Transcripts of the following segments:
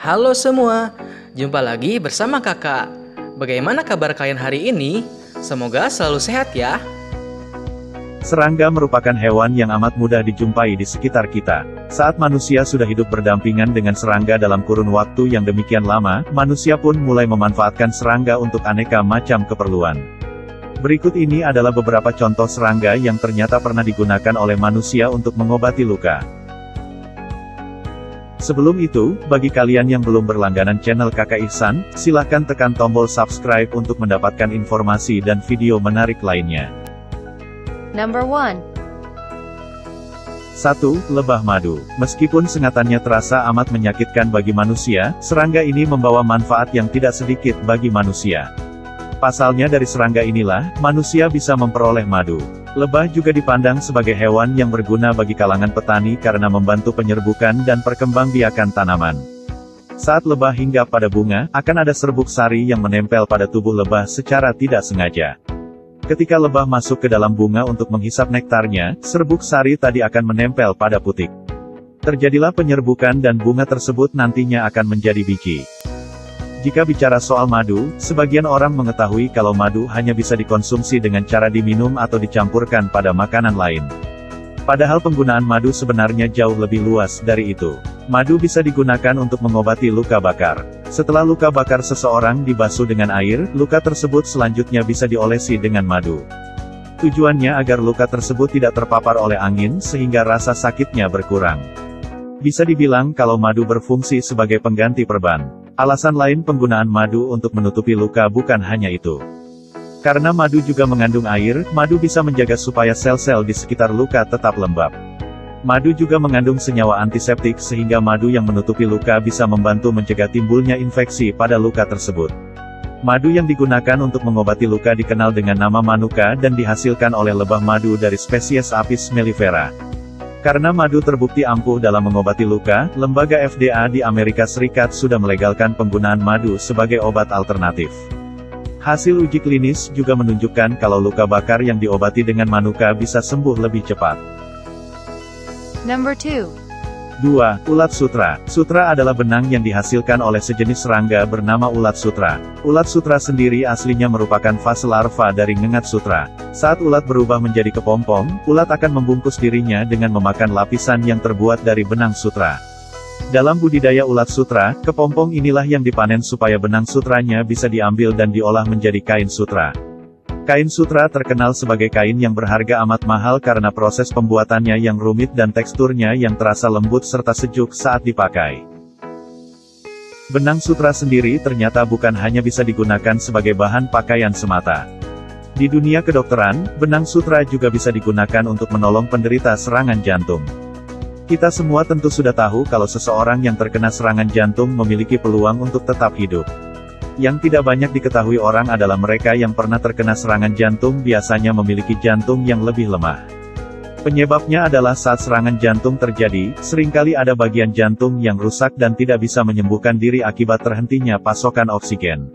Halo semua, jumpa lagi bersama kakak. Bagaimana kabar kalian hari ini? Semoga selalu sehat ya. Serangga merupakan hewan yang amat mudah dijumpai di sekitar kita. Saat manusia sudah hidup berdampingan dengan serangga dalam kurun waktu yang demikian lama, manusia pun mulai memanfaatkan serangga untuk aneka macam keperluan. Berikut ini adalah beberapa contoh serangga yang ternyata pernah digunakan oleh manusia untuk mengobati luka. Sebelum itu, bagi kalian yang belum berlangganan channel Kakak Ihsan, silahkan tekan tombol subscribe untuk mendapatkan informasi dan video menarik lainnya. Number 1. 1. Lebah madu. Meskipun sengatannya terasa amat menyakitkan bagi manusia, serangga ini membawa manfaat yang tidak sedikit bagi manusia. Pasalnya dari serangga inilah, manusia bisa memperoleh madu. Lebah juga dipandang sebagai hewan yang berguna bagi kalangan petani karena membantu penyerbukan dan perkembangbiakan tanaman. Saat lebah hinggap pada bunga, akan ada serbuk sari yang menempel pada tubuh lebah secara tidak sengaja. Ketika lebah masuk ke dalam bunga untuk menghisap nektarnya, serbuk sari tadi akan menempel pada putik. Terjadilah penyerbukan dan bunga tersebut nantinya akan menjadi biji. Jika bicara soal madu, sebagian orang mengetahui kalau madu hanya bisa dikonsumsi dengan cara diminum atau dicampurkan pada makanan lain. Padahal penggunaan madu sebenarnya jauh lebih luas dari itu. Madu bisa digunakan untuk mengobati luka bakar. Setelah luka bakar seseorang dibasuh dengan air, luka tersebut selanjutnya bisa diolesi dengan madu. Tujuannya agar luka tersebut tidak terpapar oleh angin sehingga rasa sakitnya berkurang. Bisa dibilang kalau madu berfungsi sebagai pengganti perban. Alasan lain penggunaan madu untuk menutupi luka bukan hanya itu. Karena madu juga mengandung air, madu bisa menjaga supaya sel-sel di sekitar luka tetap lembab. Madu juga mengandung senyawa antiseptik sehingga madu yang menutupi luka bisa membantu mencegah timbulnya infeksi pada luka tersebut. Madu yang digunakan untuk mengobati luka dikenal dengan nama manuka dan dihasilkan oleh lebah madu dari spesies Apis mellifera. Karena madu terbukti ampuh dalam mengobati luka, lembaga FDA di Amerika Serikat sudah melegalkan penggunaan madu sebagai obat alternatif. Hasil uji klinis juga menunjukkan kalau luka bakar yang diobati dengan manuka bisa sembuh lebih cepat. Number 2. 2. Ulat sutra. Sutra adalah benang yang dihasilkan oleh sejenis serangga bernama ulat sutra. Ulat sutra sendiri aslinya merupakan fase larva dari ngengat sutra. Saat ulat berubah menjadi kepompong, ulat akan membungkus dirinya dengan memakan lapisan yang terbuat dari benang sutra. Dalam budidaya ulat sutra, kepompong inilah yang dipanen supaya benang sutranya bisa diambil dan diolah menjadi kain sutra. Kain sutra terkenal sebagai kain yang berharga amat mahal karena proses pembuatannya yang rumit dan teksturnya yang terasa lembut serta sejuk saat dipakai. Benang sutra sendiri ternyata bukan hanya bisa digunakan sebagai bahan pakaian semata. Di dunia kedokteran, benang sutra juga bisa digunakan untuk menolong penderita serangan jantung. Kita semua tentu sudah tahu kalau seseorang yang terkena serangan jantung memiliki peluang untuk tetap hidup. Yang tidak banyak diketahui orang adalah mereka yang pernah terkena serangan jantung biasanya memiliki jantung yang lebih lemah. Penyebabnya adalah saat serangan jantung terjadi, seringkali ada bagian jantung yang rusak dan tidak bisa menyembuhkan diri akibat terhentinya pasokan oksigen.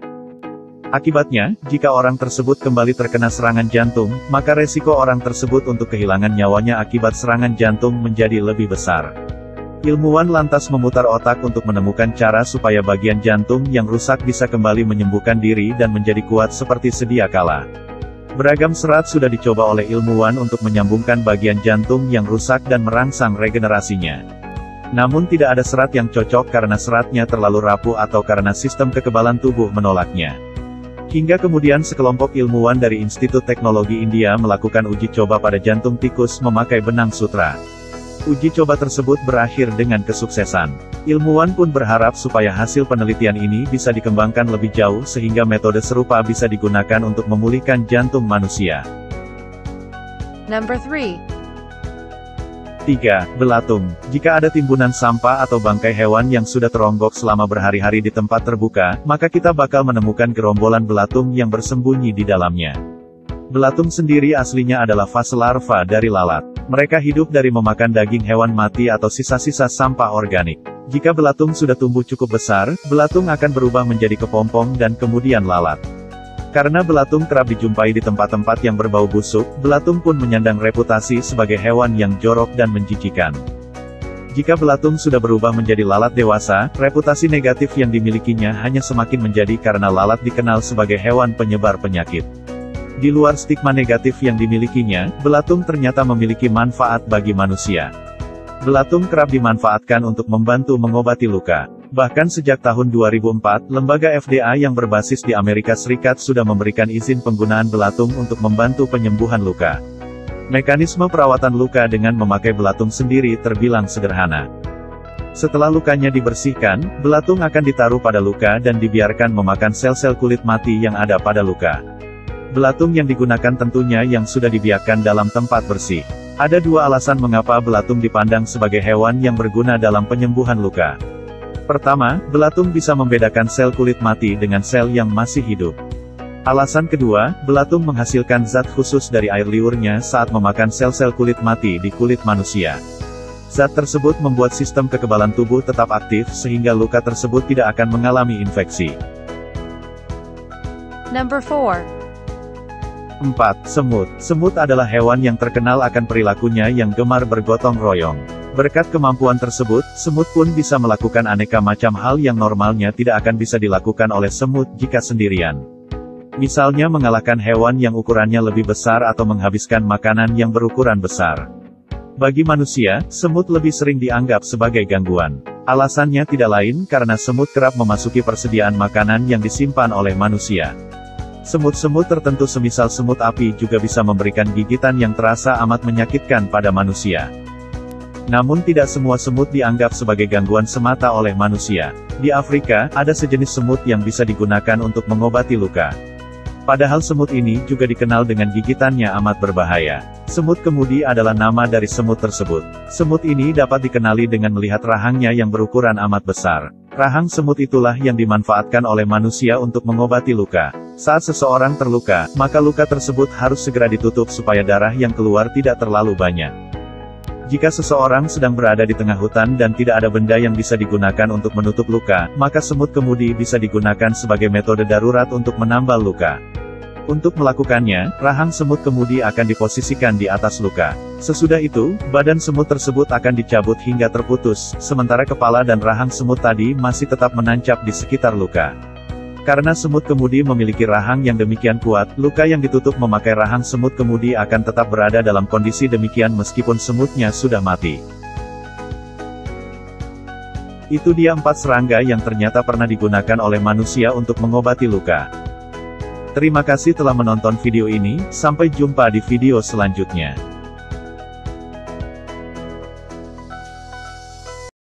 Akibatnya, jika orang tersebut kembali terkena serangan jantung, maka resiko orang tersebut untuk kehilangan nyawanya akibat serangan jantung menjadi lebih besar. Ilmuwan lantas memutar otak untuk menemukan cara supaya bagian jantung yang rusak bisa kembali menyembuhkan diri dan menjadi kuat seperti sedia kala. Beragam serat sudah dicoba oleh ilmuwan untuk menyambungkan bagian jantung yang rusak dan merangsang regenerasinya. Namun tidak ada serat yang cocok karena seratnya terlalu rapuh atau karena sistem kekebalan tubuh menolaknya. Hingga kemudian sekelompok ilmuwan dari Institut Teknologi India melakukan uji coba pada jantung tikus memakai benang sutra. Uji coba tersebut berakhir dengan kesuksesan. Ilmuwan pun berharap supaya hasil penelitian ini bisa dikembangkan lebih jauh sehingga metode serupa bisa digunakan untuk memulihkan jantung manusia. Number 3. 3. Belatung. Jika ada timbunan sampah atau bangkai hewan yang sudah teronggok selama berhari-hari di tempat terbuka, maka kita bakal menemukan gerombolan belatung yang bersembunyi di dalamnya. Belatung sendiri aslinya adalah fase larva dari lalat. Mereka hidup dari memakan daging hewan mati atau sisa-sisa sampah organik. Jika belatung sudah tumbuh cukup besar, belatung akan berubah menjadi kepompong dan kemudian lalat. Karena belatung kerap dijumpai di tempat-tempat yang berbau busuk, belatung pun menyandang reputasi sebagai hewan yang jorok dan menjijikan. Jika belatung sudah berubah menjadi lalat dewasa, reputasi negatif yang dimilikinya hanya semakin menjadi karena lalat dikenal sebagai hewan penyebar penyakit. Di luar stigma negatif yang dimilikinya, belatung ternyata memiliki manfaat bagi manusia. Belatung kerap dimanfaatkan untuk membantu mengobati luka. Bahkan sejak tahun 2004, lembaga FDA yang berbasis di Amerika Serikat sudah memberikan izin penggunaan belatung untuk membantu penyembuhan luka. Mekanisme perawatan luka dengan memakai belatung sendiri terbilang sederhana. Setelah lukanya dibersihkan, belatung akan ditaruh pada luka dan dibiarkan memakan sel-sel kulit mati yang ada pada luka. Belatung yang digunakan tentunya yang sudah dibiarkan dalam tempat bersih. Ada dua alasan mengapa belatung dipandang sebagai hewan yang berguna dalam penyembuhan luka. Pertama, belatung bisa membedakan sel kulit mati dengan sel yang masih hidup. Alasan kedua, belatung menghasilkan zat khusus dari air liurnya saat memakan sel-sel kulit mati di kulit manusia. Zat tersebut membuat sistem kekebalan tubuh tetap aktif sehingga luka tersebut tidak akan mengalami infeksi. Number 4. 4. Semut. Semut adalah hewan yang terkenal akan perilakunya yang gemar bergotong royong. Berkat kemampuan tersebut, semut pun bisa melakukan aneka macam hal yang normalnya tidak akan bisa dilakukan oleh semut jika sendirian. Misalnya mengalahkan hewan yang ukurannya lebih besar atau menghabiskan makanan yang berukuran besar. Bagi manusia, semut lebih sering dianggap sebagai gangguan. Alasannya tidak lain karena semut kerap memasuki persediaan makanan yang disimpan oleh manusia. Semut-semut tertentu semisal semut api juga bisa memberikan gigitan yang terasa amat menyakitkan pada manusia. Namun tidak semua semut dianggap sebagai gangguan semata oleh manusia. Di Afrika, ada sejenis semut yang bisa digunakan untuk mengobati luka. Padahal semut ini juga dikenal dengan gigitannya amat berbahaya. Semut kemudi adalah nama dari semut tersebut. Semut ini dapat dikenali dengan melihat rahangnya yang berukuran amat besar. Rahang semut itulah yang dimanfaatkan oleh manusia untuk mengobati luka. Saat seseorang terluka, maka luka tersebut harus segera ditutup supaya darah yang keluar tidak terlalu banyak. Jika seseorang sedang berada di tengah hutan dan tidak ada benda yang bisa digunakan untuk menutup luka, maka semut kemudi bisa digunakan sebagai metode darurat untuk menambal luka. Untuk melakukannya, rahang semut kemudi akan diposisikan di atas luka. Sesudah itu, badan semut tersebut akan dicabut hingga terputus, sementara kepala dan rahang semut tadi masih tetap menancap di sekitar luka. Karena semut kemudi memiliki rahang yang demikian kuat, luka yang ditutup memakai rahang semut kemudi akan tetap berada dalam kondisi demikian meskipun semutnya sudah mati. Itu dia 4 serangga yang ternyata pernah digunakan oleh manusia untuk mengobati luka. Terima kasih telah menonton video ini, sampai jumpa di video selanjutnya.